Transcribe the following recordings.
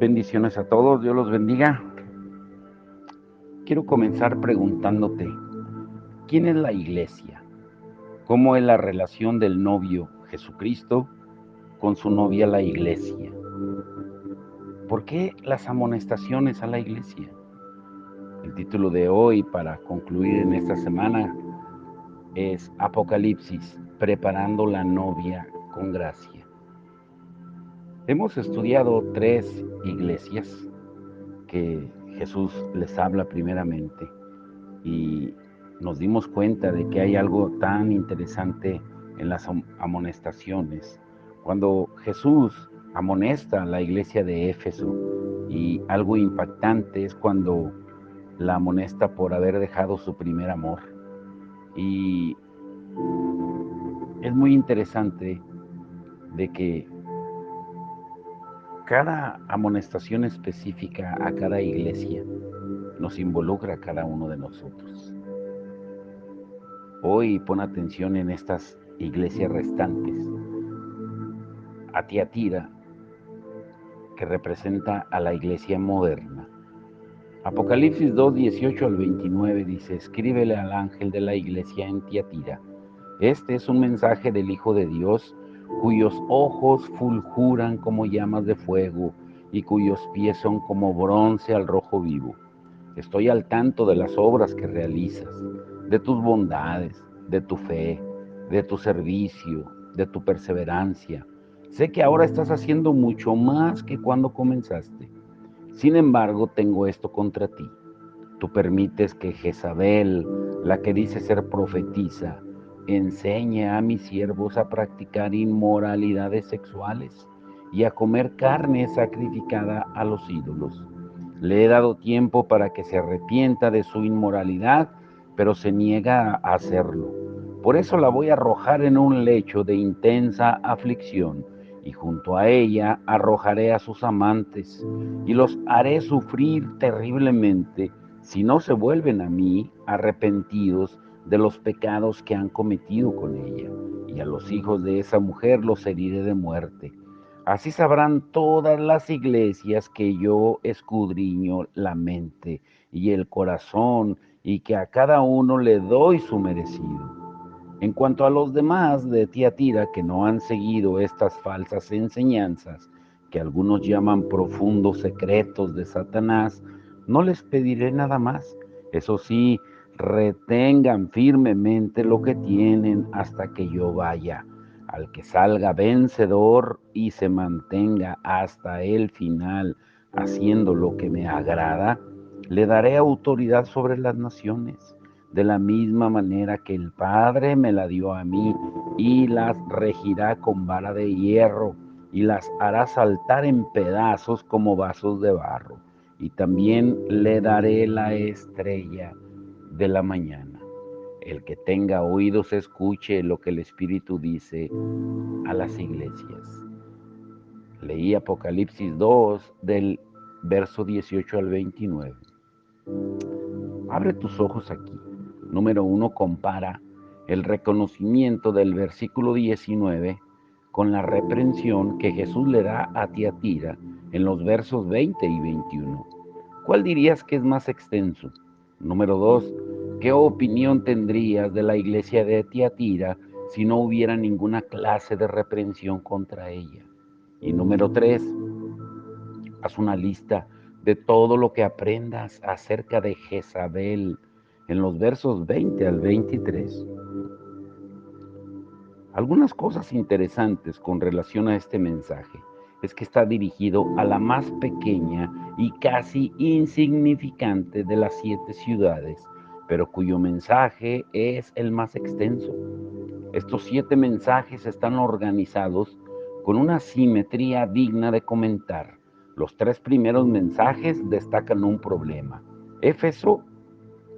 Bendiciones a todos, Dios los bendiga. Quiero comenzar preguntándote, ¿quién es la iglesia? ¿Cómo es la relación del novio Jesucristo con su novia la iglesia? ¿Por qué las amonestaciones a la iglesia? El título de hoy para concluir en esta semana es Apocalipsis, preparando la novia con gracia. Hemos estudiado 3 iglesias que Jesús les habla primeramente y nos dimos cuenta de que hay algo tan interesante en las amonestaciones. Cuando Jesús amonesta a la iglesia de Éfeso, y algo impactante es cuando la amonesta por haber dejado su primer amor. Y es muy interesante de que cada amonestación específica a cada iglesia nos involucra a cada uno de nosotros. Hoy pon atención en estas iglesias restantes. A Tiatira, que representa a la iglesia moderna. Apocalipsis 2, 18 al 29 dice, escríbele al ángel de la iglesia en Tiatira. Este es un mensaje del Hijo de Dios, cuyos ojos fulguran como llamas de fuego y cuyos pies son como bronce al rojo vivo. Estoy al tanto de las obras que realizas, de tus bondades, de tu fe, de tu servicio, de tu perseverancia. Sé que ahora estás haciendo mucho más que cuando comenzaste. Sin embargo, tengo esto contra ti. Tú permites que Jezabel, la que dice ser profetisa, enseñe a mis siervos a practicar inmoralidades sexuales y a comer carne sacrificada a los ídolos. Le he dado tiempo para que se arrepienta de su inmoralidad, pero se niega a hacerlo. Por eso la voy a arrojar en un lecho de intensa aflicción, y junto a ella arrojaré a sus amantes, y los haré sufrir terriblemente si no se vuelven a mí arrepentidos de los pecados que han cometido con ella. Y a los hijos de esa mujer los heriré de muerte. Así sabrán todas las iglesias que yo escudriño la mente y el corazón, y que a cada uno le doy su merecido. En cuanto a los demás de Tiatira que no han seguido estas falsas enseñanzas, que algunos llaman profundos secretos de Satanás, no les pediré nada más. Eso sí, retengan firmemente lo que tienen hasta que yo vaya. Al que salga vencedor y se mantenga hasta el final haciendo lo que me agrada, le daré autoridad sobre las naciones, de la misma manera que el Padre me la dio a mí, y las regirá con vara de hierro, y las hará saltar en pedazos como vasos de barro. Y también le daré la estrella de la mañana. El que tenga oídos escuche lo que el Espíritu dice a las iglesias. Leí Apocalipsis 2 del verso 18 al 29. Abre tus ojos aquí. Número 1, compara el reconocimiento del versículo 19 con la reprensión que Jesús le da a Tiatira en los versos 20 y 21. ¿Cuál dirías que es más extenso? Número 2, ¿qué opinión tendrías de la iglesia de Tiatira si no hubiera ninguna clase de reprensión contra ella? Y número 3, haz una lista de todo lo que aprendas acerca de Jezabel en los versos 20 al 23. Algunas cosas interesantes con relación a este mensaje es que está dirigido a la más pequeña y casi insignificante de las 7 ciudades, pero cuyo mensaje es el más extenso. Estos 7 mensajes están organizados con una simetría digna de comentar. Los 3 primeros mensajes destacan un problema: Éfeso,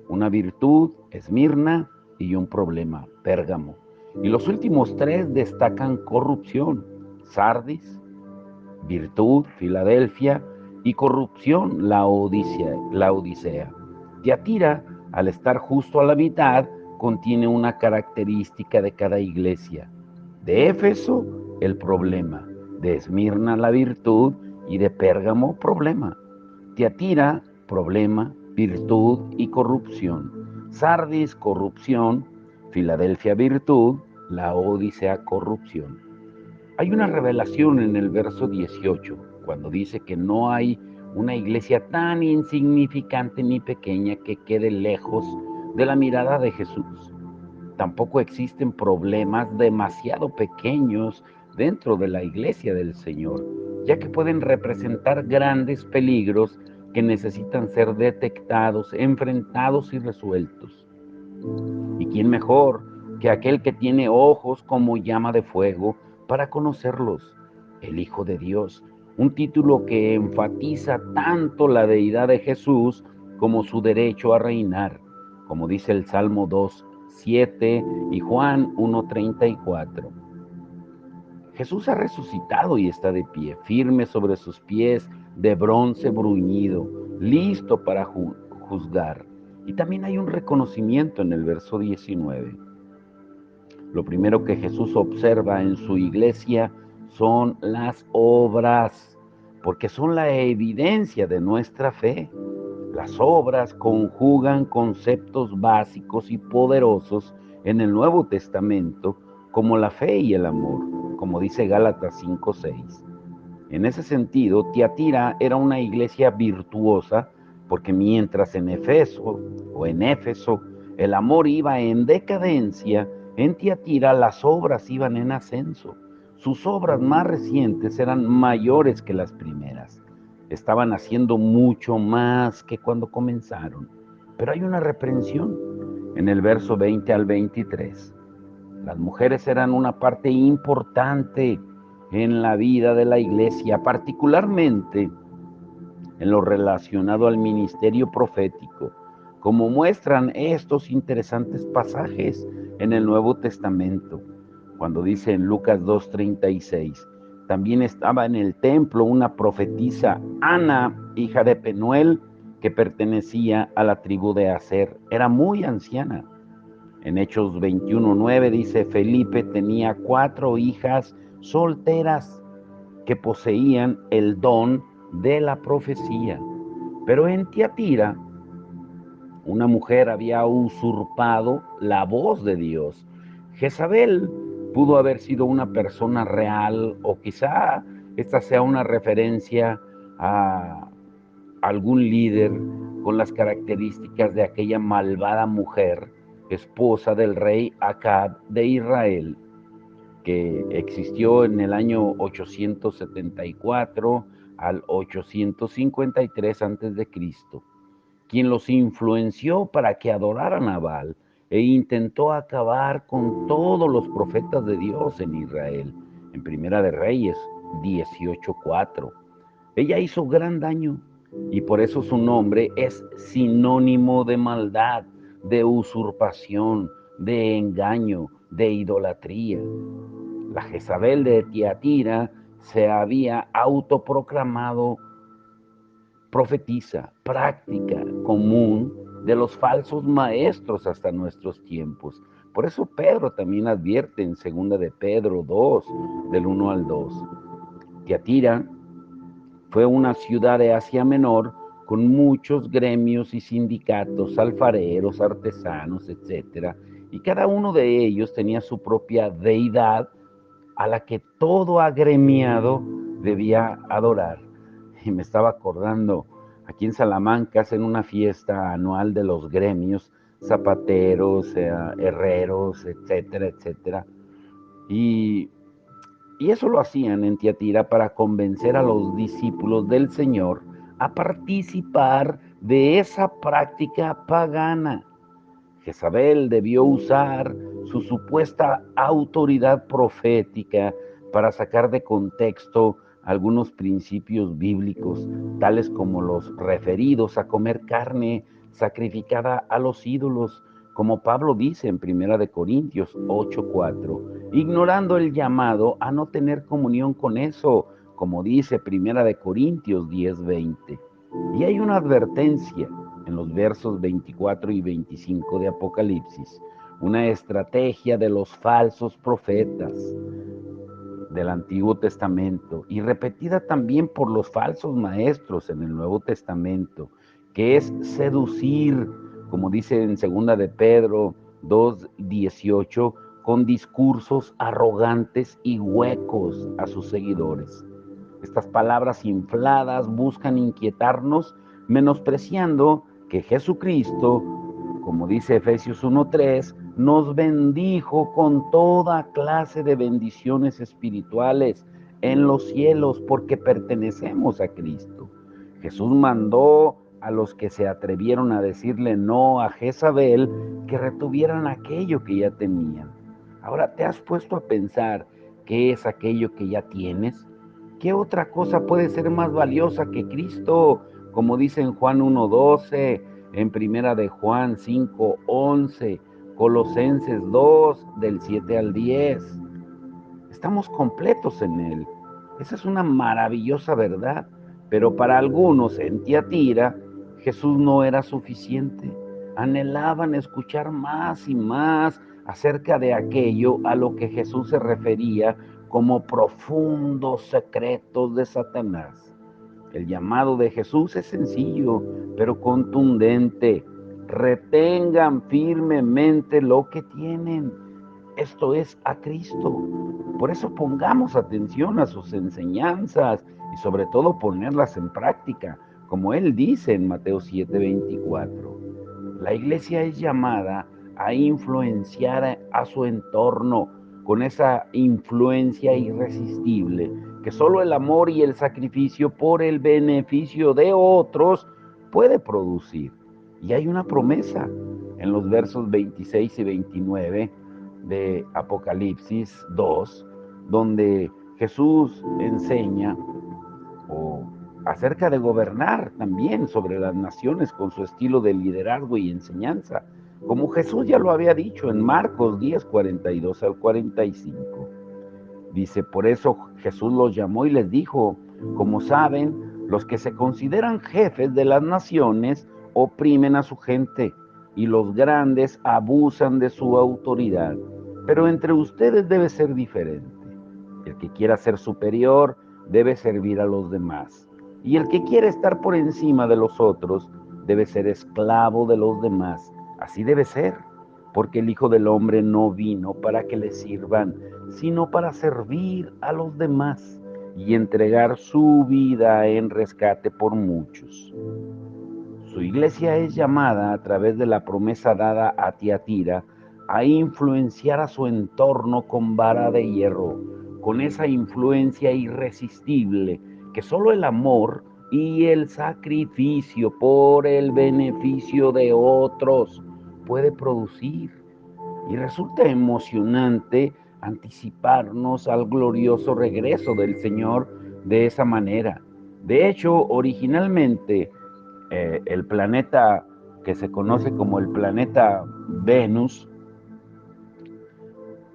una virtud, Esmirna, y un problema, Pérgamo. Y los últimos 3 destacan corrupción: Sardis, virtud, Filadelfia, y corrupción, la Odisea. Tiatira, al estar justo a la mitad, contiene una característica de cada iglesia. De Éfeso, el problema; de Esmirna, la virtud; y de Pérgamo, problema. Tiatira, problema, virtud y corrupción. Sardis, corrupción. Filadelfia, virtud. Laodicea, corrupción. Hay una revelación en el verso 18, cuando dice que no hay una iglesia tan insignificante ni pequeña que quede lejos de la mirada de Jesús. Tampoco existen problemas demasiado pequeños dentro de la iglesia del Señor, ya que pueden representar grandes peligros que necesitan ser detectados, enfrentados y resueltos. ¿Y quién mejor que aquel que tiene ojos como llama de fuego para conocerlos? El Hijo de Dios, un título que enfatiza tanto la deidad de Jesús como su derecho a reinar, como dice el Salmo 2:7 y Juan 1:34. Jesús ha resucitado y está de pie, firme sobre sus pies de bronce bruñido, listo para juzgar. Y también hay un reconocimiento en el verso 19. Lo primero que Jesús observa en su iglesia son las obras, porque son la evidencia de nuestra fe. Las obras conjugan conceptos básicos y poderosos en el Nuevo Testamento, como la fe y el amor, como dice Gálatas 5:6. En ese sentido, Tiatira era una iglesia virtuosa, porque mientras en Éfeso el amor iba en decadencia, en Tiatira las obras iban en ascenso. Sus obras más recientes eran mayores que las primeras. Estaban haciendo mucho más que cuando comenzaron. Pero hay una reprensión en el verso 20 al 23. Las mujeres eran una parte importante en la vida de la iglesia, particularmente en lo relacionado al ministerio profético, como muestran estos interesantes pasajes en el Nuevo Testamento, cuando dice en Lucas 2:36, también estaba en el templo una profetisa, Ana, hija de Penuel, que pertenecía a la tribu de Aser, era muy anciana. En Hechos 21:9 dice, Felipe tenía 4 hijas solteras que poseían el don de la profecía. Pero en Tiatira, una mujer había usurpado la voz de Dios. Jezabel pudo haber sido una persona real, o quizá esta sea una referencia a algún líder con las características de aquella malvada mujer, esposa del rey Acab de Israel, que existió en el año 874 al 853 a.C., quien los influenció para que adoraran a Baal e intentó acabar con todos los profetas de Dios en Israel, en Primera de Reyes 18:4. Ella hizo gran daño y por eso su nombre es sinónimo de maldad, de usurpación, de engaño, de idolatría. La Jezabel de Tiatira se había autoproclamado profetisa, práctica, común de los falsos maestros hasta nuestros tiempos. Por eso Pedro también advierte en 2 de Pedro 2, del 1 al 2. Tiatira fue una ciudad de Asia Menor con muchos gremios y sindicatos, alfareros, artesanos, etc. Y cada uno de ellos tenía su propia deidad a la que todo agremiado debía adorar. Y me estaba acordando, aquí en Salamanca hacen una fiesta anual de los gremios, zapateros, herreros, etcétera, etcétera. Y y eso lo hacían en Tiatira para convencer a los discípulos del Señor a participar de esa práctica pagana. Jezabel debió usar su supuesta autoridad profética para sacar de contexto algunos principios bíblicos, tales como los referidos a comer carne sacrificada a los ídolos, como Pablo dice en 1 Corintios 8:4, ignorando el llamado a no tener comunión con eso, como dice 1 Corintios 10:20. Y hay una advertencia en los versos 24 y 25 de Apocalipsis, una estrategia de los falsos profetas. del Antiguo Testamento y repetida también por los falsos maestros en el Nuevo Testamento, que es seducir, como dice en segunda de Pedro 2:18, con discursos arrogantes y huecos a sus seguidores. Estas palabras infladas buscan inquietarnos, menospreciando que Jesucristo, como dice Efesios 1:3, nos bendijo con toda clase de bendiciones espirituales en los cielos porque pertenecemos a Cristo. Jesús mandó a los que se atrevieron a decirle no a Jezabel que retuvieran aquello que ya tenían. Ahora, ¿te has puesto a pensar qué es aquello que ya tienes? ¿Qué otra cosa puede ser más valiosa que Cristo? Como dice en Juan 1:12, en primera de Juan 5:11, Colosenses 2, del 7 al 10. Estamos completos en Él. Esa es una maravillosa verdad. Pero para algunos en Tiatira, Jesús no era suficiente. Anhelaban escuchar más y más acerca de aquello a lo que Jesús se refería como profundos secretos de Satanás. El llamado de Jesús es sencillo, pero contundente. Retengan firmemente lo que tienen. Esto es a Cristo. Por eso pongamos atención a sus enseñanzas y sobre todo ponerlas en práctica, como Él dice en Mateo 7:24. La iglesia es llamada a influenciar a su entorno con esa influencia irresistible que solo el amor y el sacrificio por el beneficio de otros puede producir. Y hay una promesa en los versos 26 y 29 de Apocalipsis 2, donde Jesús enseña acerca de gobernar también sobre las naciones con su estilo de liderazgo y enseñanza, como Jesús ya lo había dicho en Marcos 10:42 al 45. Dice, por eso Jesús los llamó y les dijo, como saben, los que se consideran jefes de las naciones oprimen a su gente y los grandes abusan de su autoridad. Pero entre ustedes debe ser diferente. El que quiera ser superior debe servir a los demás. Y el que quiere estar por encima de los otros debe ser esclavo de los demás. Así debe ser, porque el Hijo del Hombre no vino para que le sirvan, sino para servir a los demás y entregar su vida en rescate por muchos. Su iglesia es llamada a través de la promesa dada a Tiatira a influenciar a su entorno con vara de hierro, con esa influencia irresistible que solo el amor y el sacrificio por el beneficio de otros puede producir. Y resulta emocionante anticiparnos al glorioso regreso del Señor de esa manera. De hecho, originalmente, el planeta que se conoce como el planeta Venus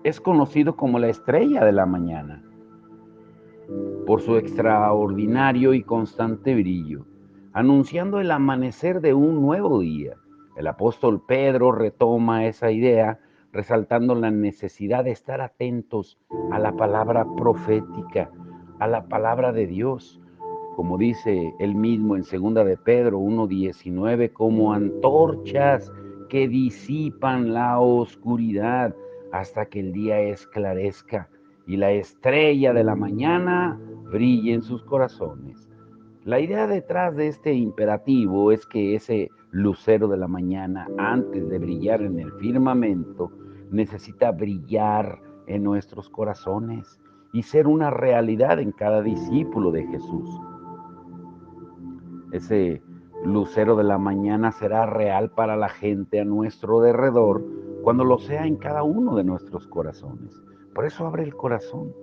es conocido como la estrella de la mañana por su extraordinario y constante brillo, anunciando el amanecer de un nuevo día. El apóstol Pedro retoma esa idea, resaltando la necesidad de estar atentos a la palabra profética, a la palabra de Dios, como dice él mismo en segunda de Pedro 1:19, como antorchas que disipan la oscuridad hasta que el día esclarezca y la estrella de la mañana brille en sus corazones. La idea detrás de este imperativo es que ese lucero de la mañana, antes de brillar en el firmamento, necesita brillar en nuestros corazones y ser una realidad en cada discípulo de Jesús. Ese lucero de la mañana será real para la gente a nuestro derredor cuando lo sea en cada uno de nuestros corazones. Por eso abre el corazón.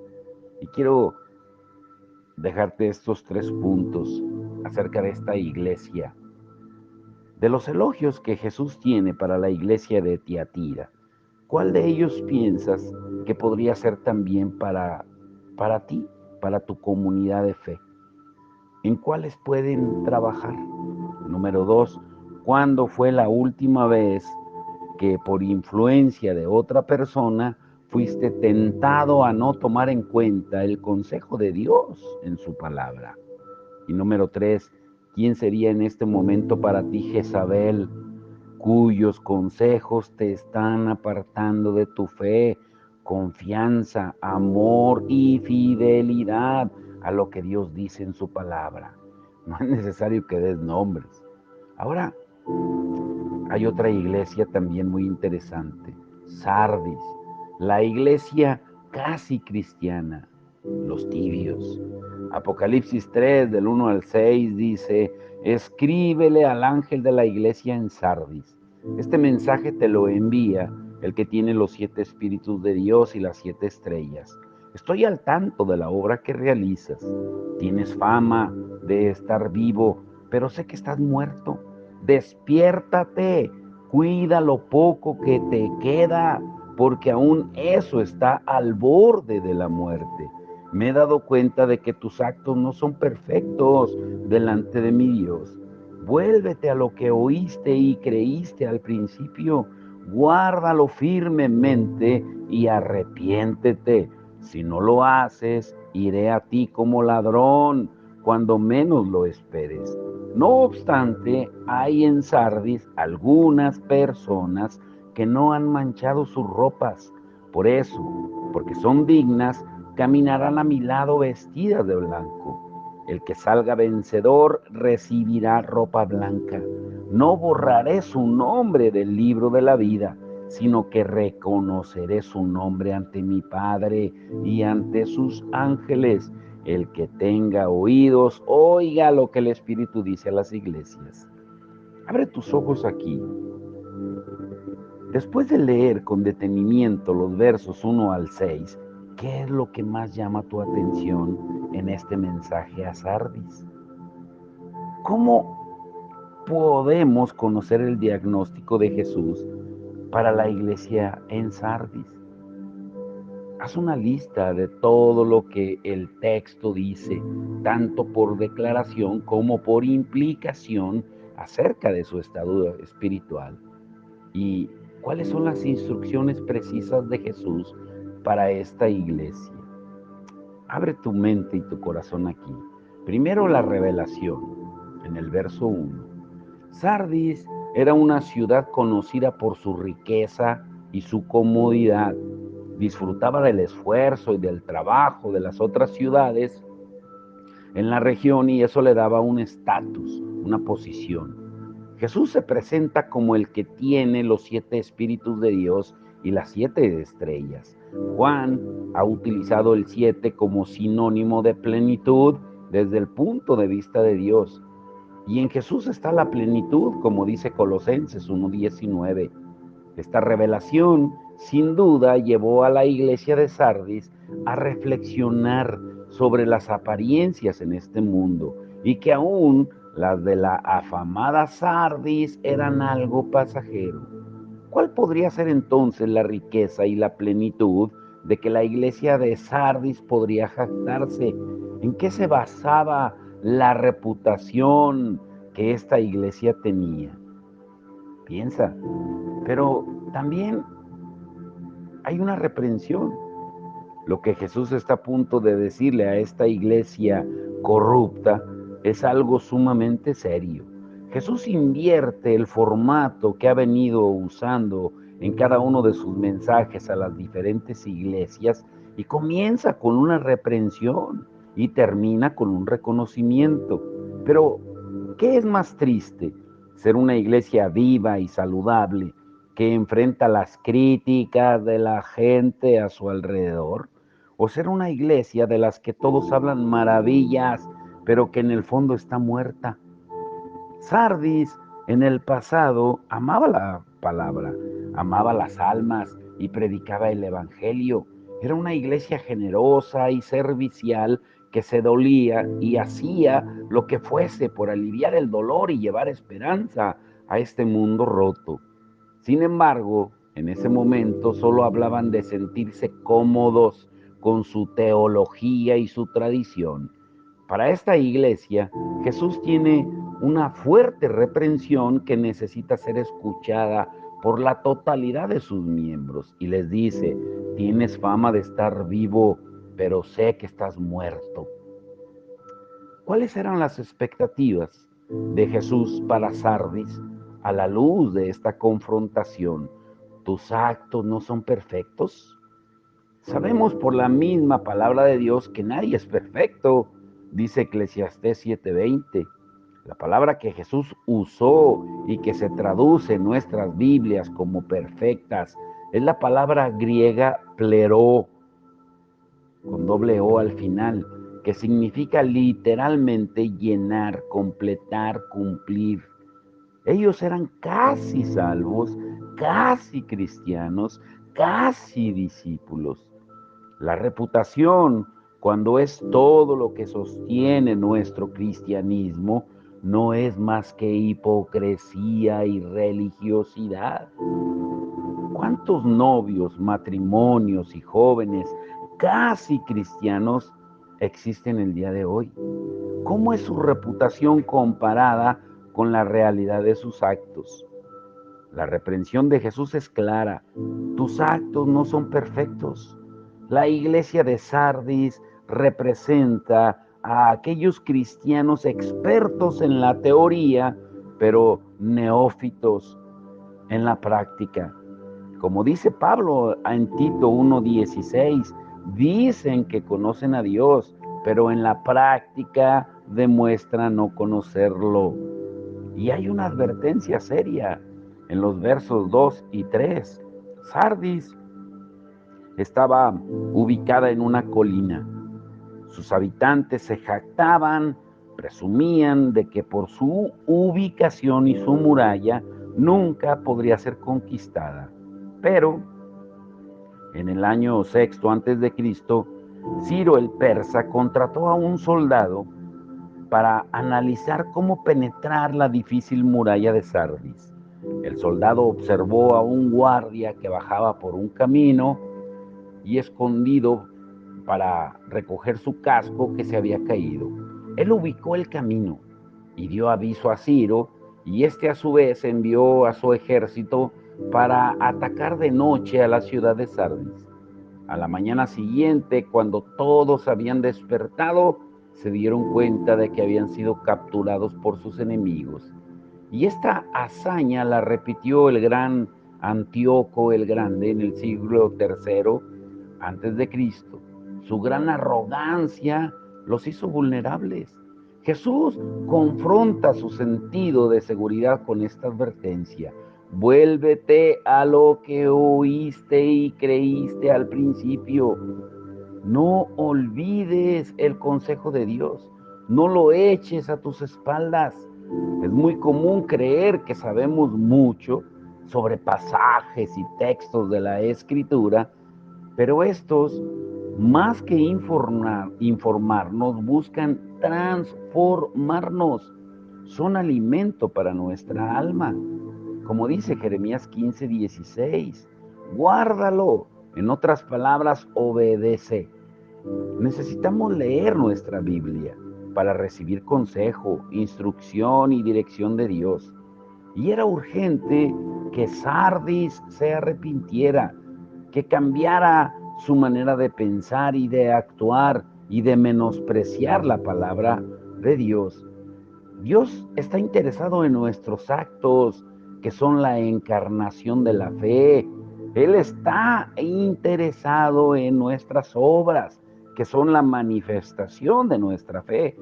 Y quiero dejarte estos 3 puntos acerca de esta iglesia. De los elogios que Jesús tiene para la iglesia de Tiatira, ¿cuál de ellos piensas que podría ser también para ti, para tu comunidad de fe? ¿En cuáles pueden trabajar? Número 2, ¿cuándo fue la última vez que por influencia de otra persona fuiste tentado a no tomar en cuenta el consejo de Dios en su palabra. Y número 3, ¿quién sería en este momento para ti Jezabel, cuyos consejos te están apartando de tu fe, confianza, amor y fidelidad a lo que Dios dice en su palabra? No es necesario que des nombres. Ahora, hay otra iglesia también muy interesante, Sardis, la iglesia casi cristiana, los tibios. Apocalipsis 3, del 1 al 6, dice: escríbele al ángel de la iglesia en Sardis. Este mensaje te lo envía el que tiene los 7 espíritus de Dios y las 7 estrellas. Estoy al tanto de la obra que realizas. Tienes fama de estar vivo, pero sé que estás muerto. Despiértate, cuida lo poco que te queda, porque aún eso está al borde de la muerte. Me he dado cuenta de que tus actos no son perfectos delante de mi Dios. Vuélvete a lo que oíste y creíste al principio. Guárdalo firmemente y arrepiéntete. Si no lo haces, iré a ti como ladrón, cuando menos lo esperes. No obstante, hay en Sardis algunas personas que no han manchado sus ropas. Por eso, porque son dignas, caminarán a mi lado vestidas de blanco. El que salga vencedor recibirá ropa blanca. No borraré su nombre del libro de la vida, sino que reconoceré su nombre ante mi Padre y ante sus ángeles. El que tenga oídos, oiga lo que el Espíritu dice a las iglesias. Abre tus ojos aquí. Después de leer con detenimiento los versos 1 al 6, ¿qué es lo que más llama tu atención en este mensaje a Sardis? ¿Cómo podemos conocer el diagnóstico de Jesús para la iglesia en Sardis? Haz una lista de todo lo que el texto dice, tanto por declaración como por implicación acerca de su estado espiritual. ¿Y cuáles son las instrucciones precisas de Jesús para esta iglesia? Abre tu mente y tu corazón aquí. Primero, la revelación, en el verso 1. Sardis era una ciudad conocida por su riqueza y su comodidad. Disfrutaba del esfuerzo y del trabajo de las otras ciudades en la región, y eso le daba un estatus, una posición. Jesús se presenta como el que tiene los 7 espíritus de Dios y las 7 estrellas. Juan ha utilizado el 7 como sinónimo de plenitud desde el punto de vista de Dios. Y en Jesús está la plenitud, como dice Colosenses 1:19. Esta revelación, sin duda, llevó a la iglesia de Sardis a reflexionar sobre las apariencias en este mundo, y que aún las de la afamada Sardis eran algo pasajero. ¿Cuál podría ser entonces la riqueza y la plenitud de que la iglesia de Sardis podría jactarse? ¿En qué se basaba la reputación que esta iglesia tenía? Piensa. Pero también hay una reprensión. Lo que Jesús está a punto de decirle a esta iglesia corrupta es algo sumamente serio. Jesús invierte el formato que ha venido usando en cada uno de sus mensajes a las diferentes iglesias, y comienza con una reprensión y termina con un reconocimiento. Pero, ¿qué es más triste? ¿Ser una iglesia viva y saludable que enfrenta las críticas de la gente a su alrededor? ¿O ser una iglesia de las que todos hablan maravillas, pero que en el fondo está muerta? Sardis en el pasado amaba la palabra, amaba las almas y predicaba el evangelio. Era una iglesia generosa y servicial que se dolía y hacía lo que fuese por aliviar el dolor y llevar esperanza a este mundo roto. Sin embargo, en ese momento solo hablaban de sentirse cómodos con su teología y su tradición. Para esta iglesia, Jesús tiene una fuerte reprensión que necesita ser escuchada por la totalidad de sus miembros y les dice: tienes fama de estar vivo, pero sé que estás muerto. ¿Cuáles eran las expectativas de Jesús para Sardis a la luz de esta confrontación? ¿Tus actos no son perfectos? Sabemos por la misma palabra de Dios que nadie es perfecto, dice Eclesiastés 7:20. La palabra que Jesús usó y que se traduce en nuestras Biblias como perfectas es la palabra griega pleró, con doble O al final, que significa literalmente llenar, completar, cumplir. Ellos eran casi salvos, casi cristianos, casi discípulos. La reputación, cuando es todo lo que sostiene nuestro cristianismo, no es más que hipocresía y religiosidad. ¿Cuántos novios, matrimonios y jóvenes casi cristianos existen el día de hoy? ¿Cómo es su reputación comparada con la realidad de sus actos? La reprensión de Jesús es clara: tus actos no son perfectos. La iglesia de Sardis representa a aquellos cristianos expertos en la teoría, pero neófitos en la práctica. Como dice Pablo en Tito 1:16, dicen que conocen a Dios, pero en la práctica demuestran no conocerlo. Y hay una advertencia seria en los versos 2 y 3. Sardis estaba ubicada en una colina. Sus habitantes se jactaban, presumían de que por su ubicación y su muralla nunca podría ser conquistada. Pero en el año sexto antes de Cristo, Ciro el persa contrató a un soldado para analizar cómo penetrar la difícil muralla de Sardis. El soldado observó a un guardia que bajaba por un camino y escondido para recoger su casco que se había caído. Él ubicó el camino y dio aviso a Ciro, y este a su vez envió a su ejército para atacar de noche a la ciudad de Sardis. A la mañana siguiente, cuando todos habían despertado, se dieron cuenta de que habían sido capturados por sus enemigos. Y esta hazaña la repitió el gran Antíoco el Grande en el siglo III antes de Cristo. Su gran arrogancia los hizo vulnerables. Jesús confronta su sentido de seguridad con esta advertencia: vuélvete a lo que oíste y creíste al principio. No olvides el consejo de Dios. No lo eches a tus espaldas. Es muy común creer que sabemos mucho sobre pasajes y textos de la Escritura, pero estos, más que informarnos, buscan transformarnos. Son alimento para nuestra alma. Como dice Jeremías 15:16, guárdalo. En otras palabras, obedece. Necesitamos leer nuestra Biblia para recibir consejo, instrucción y dirección de Dios. Y era urgente que Sardis se arrepintiera, que cambiara su manera de pensar y de actuar y de menospreciar la palabra de Dios. Dios está interesado en nuestros actos, que son la encarnación de la fe. Él está interesado en nuestras obras, que son la manifestación de nuestra fe.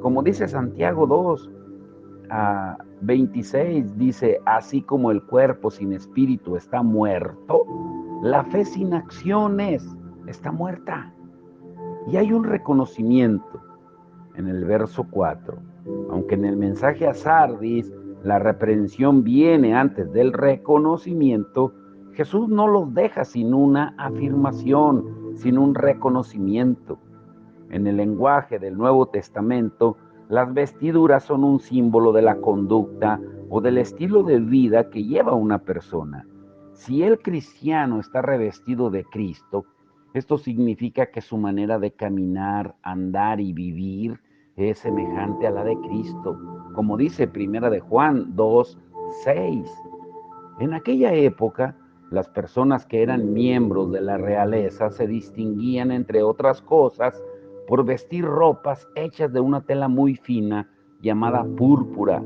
Como dice Santiago 2:26, dice: así como el cuerpo sin espíritu está muerto, la fe sin acciones está muerta. Y hay un reconocimiento en el verso 4. Aunque en el mensaje a Sardis la reprensión viene antes del reconocimiento, Jesús no los deja sin una afirmación, sin un reconocimiento. En el lenguaje del Nuevo Testamento, las vestiduras son un símbolo de la conducta o del estilo de vida que lleva una persona. Si el cristiano está revestido de Cristo, esto significa que su manera de caminar, andar y vivir es semejante a la de Cristo, como dice Primera de Juan 2:6. En aquella época, las personas que eran miembros de la realeza se distinguían, entre otras cosas, por vestir ropas hechas de una tela muy fina llamada púrpura.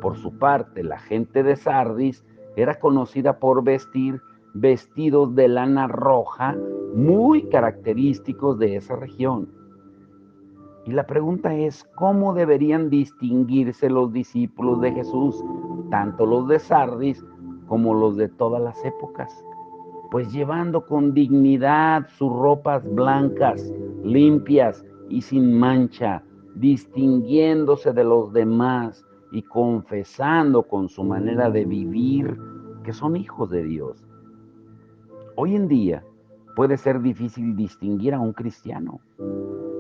Por su parte, la gente de Sardis era conocida por vestir vestidos de lana roja muy característicos de esa región. Y la pregunta es, ¿cómo deberían distinguirse los discípulos de Jesús, tanto los de Sardis como los de todas las épocas? Pues llevando con dignidad sus ropas blancas, limpias y sin mancha, distinguiéndose de los demás y confesando con su manera de vivir que son hijos de Dios. Hoy en día puede ser difícil distinguir a un cristiano,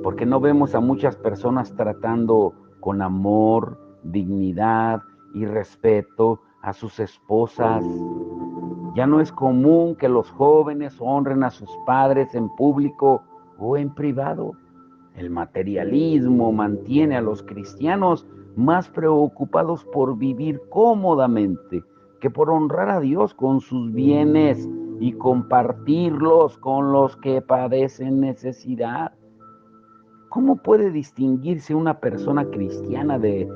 porque no vemos a muchas personas tratando con amor, dignidad y respeto a sus esposas. Ya no es común que los jóvenes honren a sus padres en público o en privado. El materialismo mantiene a los cristianos más preocupados por vivir cómodamente que por honrar a Dios con sus bienes y compartirlos con los que padecen necesidad. ¿Cómo puede distinguirse una persona cristiana de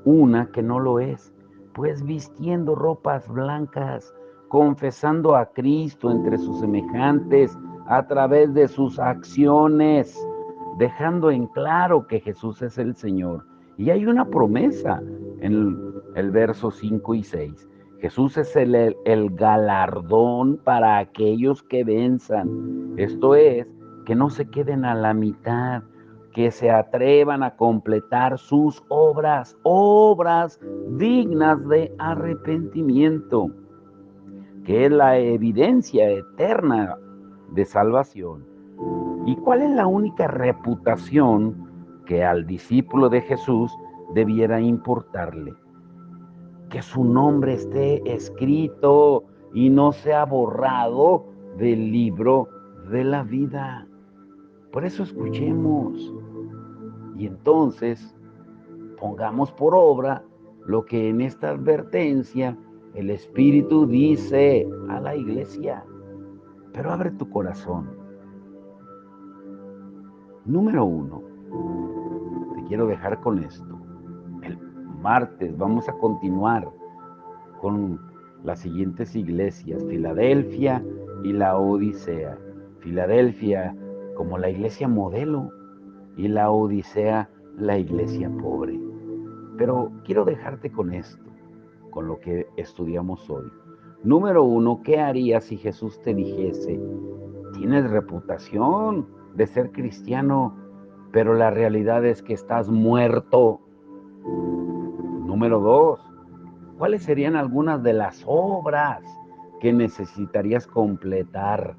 una que no lo es? Pues vistiendo ropas blancas, confesando a Cristo entre sus semejantes a través de sus acciones, dejando en claro que Jesús es el Señor. Y hay una promesa en el verso 5 y 6. Jesús es el galardón para aquellos que venzan. Esto es, que no se queden a la mitad, que se atrevan a completar sus obras dignas de arrepentimiento, que es la evidencia eterna de salvación. ¿Y cuál es la única reputación que al discípulo de Jesús debiera importarle? Que su nombre esté escrito y no sea borrado del libro de la vida. Por eso escuchemos. Y entonces pongamos por obra lo que en esta advertencia el Espíritu dice a la iglesia. Pero abre tu corazón. Número 1, te quiero dejar con esto. El martes vamos a continuar con las siguientes iglesias: Filadelfia y la Odisea. Filadelfia como la iglesia modelo y la Odisea la iglesia pobre. Pero quiero dejarte con esto, con lo que estudiamos hoy. Número 1, ¿qué harías si Jesús te dijese: tienes reputación de ser cristiano, pero la realidad es que estás muerto? Número 2, ¿cuáles serían algunas de las obras que necesitarías completar?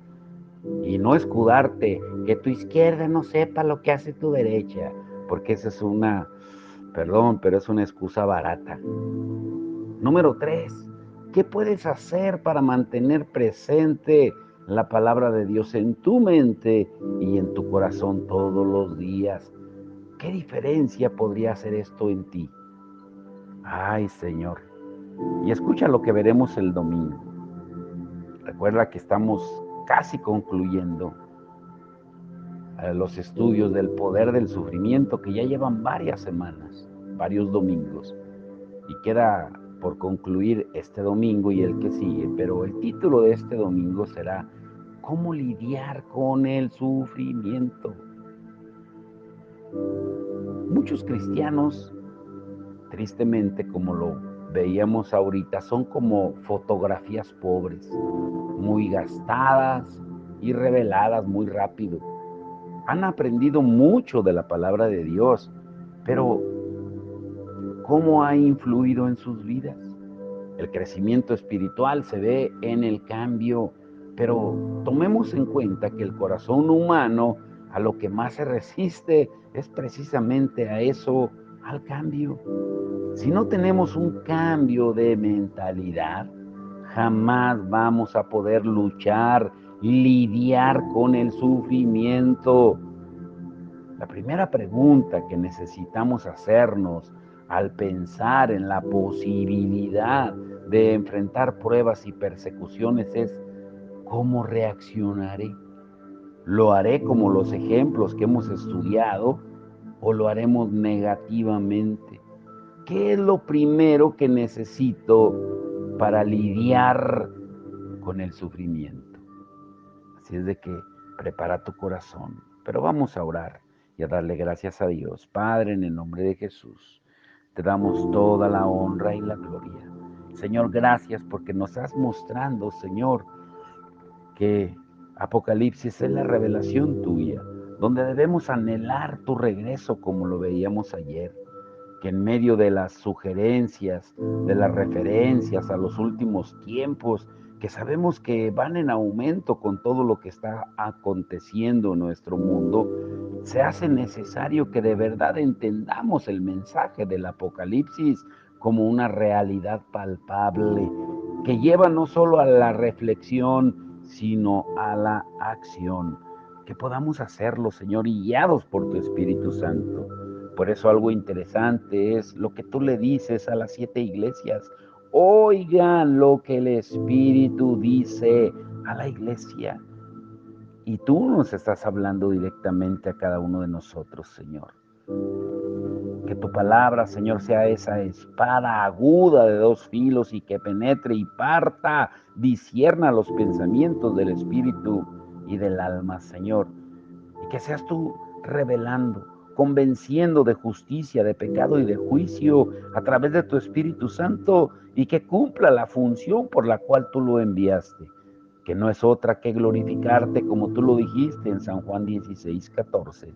Y no escudarte, que tu izquierda no sepa lo que hace tu derecha, porque esa es perdón, pero es una excusa barata. Número 3, ¿qué puedes hacer para mantener presente la palabra de Dios en tu mente y en tu corazón todos los días? ¿Qué diferencia podría hacer esto en ti? Ay, Señor. Y escucha lo que veremos el domingo. Recuerda que estamos casi concluyendo los estudios del poder del sufrimiento, que ya llevan varias semanas, varios domingos, y queda por concluir este domingo y el que sigue, pero el título de este domingo será ¿cómo lidiar con el sufrimiento? Muchos cristianos, tristemente, como lo veíamos ahorita, son como fotografías pobres, muy gastadas y reveladas muy rápido. Han aprendido mucho de la palabra de Dios, pero ¿cómo ha influido en sus vidas? El crecimiento espiritual se ve en el cambio, pero tomemos en cuenta que el corazón humano a lo que más se resiste es precisamente a eso, al cambio. Si no tenemos un cambio de mentalidad, jamás vamos a poder luchar, lidiar con el sufrimiento. La primera pregunta que necesitamos hacernos al pensar en la posibilidad de enfrentar pruebas y persecuciones es cómo reaccionaré. ¿Lo haré como los ejemplos que hemos estudiado o lo haremos negativamente? ¿Qué es lo primero que necesito para lidiar con el sufrimiento? Así es de que prepara tu corazón. Pero vamos a orar y a darle gracias a Dios. Padre, en el nombre de Jesús, te damos toda la honra y la gloria. Señor, gracias porque nos has mostrado, Señor, que Apocalipsis es la revelación tuya, donde debemos anhelar tu regreso como lo veíamos ayer, que en medio de las sugerencias, de las referencias a los últimos tiempos, que sabemos que van en aumento con todo lo que está aconteciendo en nuestro mundo, se hace necesario que de verdad entendamos el mensaje del Apocalipsis como una realidad palpable, que lleva no solo a la reflexión, sino a la acción. Que podamos hacerlo, Señor, y guiados por tu Espíritu Santo. Por eso algo interesante es lo que tú le dices a las 7 iglesias. Oigan lo que el Espíritu dice a la iglesia. Y tú nos estás hablando directamente a cada uno de nosotros, Señor. Que tu palabra, Señor, sea esa espada aguda de 2 filos y que penetre y parta, discierna los pensamientos del espíritu y del alma, Señor. Y que seas tú revelando, convenciendo de justicia, de pecado y de juicio a través de tu Espíritu Santo y que cumpla la función por la cual tú lo enviaste, que no es otra que glorificarte como tú lo dijiste en San Juan 16:14.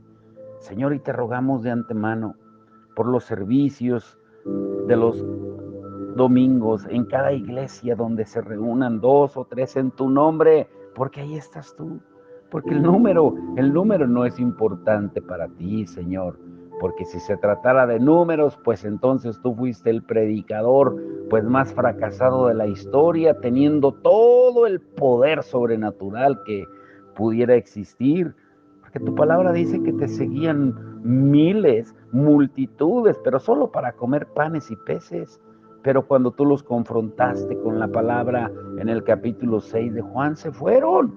Señor, y te rogamos de antemano por los servicios de los domingos en cada iglesia donde se reúnan 2 o 3 en tu nombre, porque ahí estás tú. Porque el número no es importante para ti, Señor. Porque si se tratara de números, pues entonces tú fuiste el predicador, pues más fracasado de la historia, teniendo todo el poder sobrenatural que pudiera existir. Porque tu palabra dice que te seguían miles, multitudes, pero solo para comer panes y peces. Pero cuando tú los confrontaste con la palabra en el capítulo 6 de Juan, se fueron,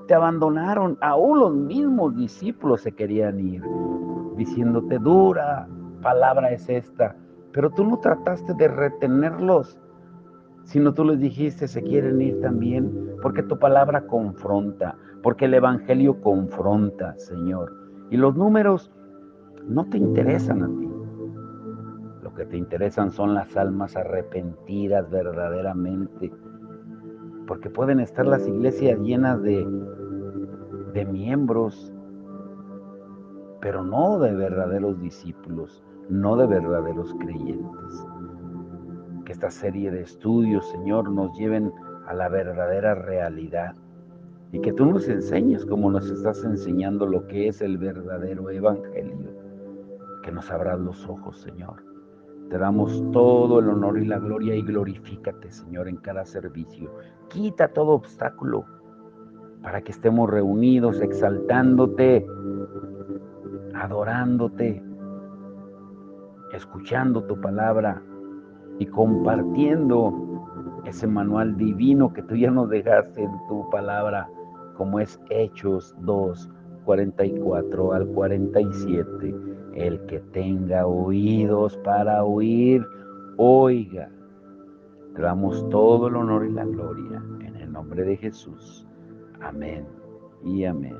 te abandonaron. Aún los mismos discípulos se querían ir, diciéndote, dura palabra es esta. Pero tú no trataste de retenerlos, sino tú les dijiste, se quieren ir también, porque tu palabra confronta, porque el Evangelio confronta, Señor. Y los números no te interesan a ti. Lo que te interesan son las almas arrepentidas verdaderamente, porque pueden estar las iglesias llenas de miembros, pero no de verdaderos discípulos, no de verdaderos creyentes. Que esta serie de estudios, Señor, nos lleven a la verdadera realidad y que tú nos enseñes como nos estás enseñando lo que es el verdadero evangelio. Que nos abras los ojos, Señor. Te damos todo el honor y la gloria y glorifícate, Señor, en cada servicio. Quita todo obstáculo para que estemos reunidos exaltándote, adorándote, escuchando tu palabra y compartiendo ese manual divino que tú ya nos dejaste en tu palabra, como es Hechos 2, 44 al 47. El que tenga oídos para oír, oiga. Te damos todo el honor y la gloria en el nombre de Jesús. Amén y amén.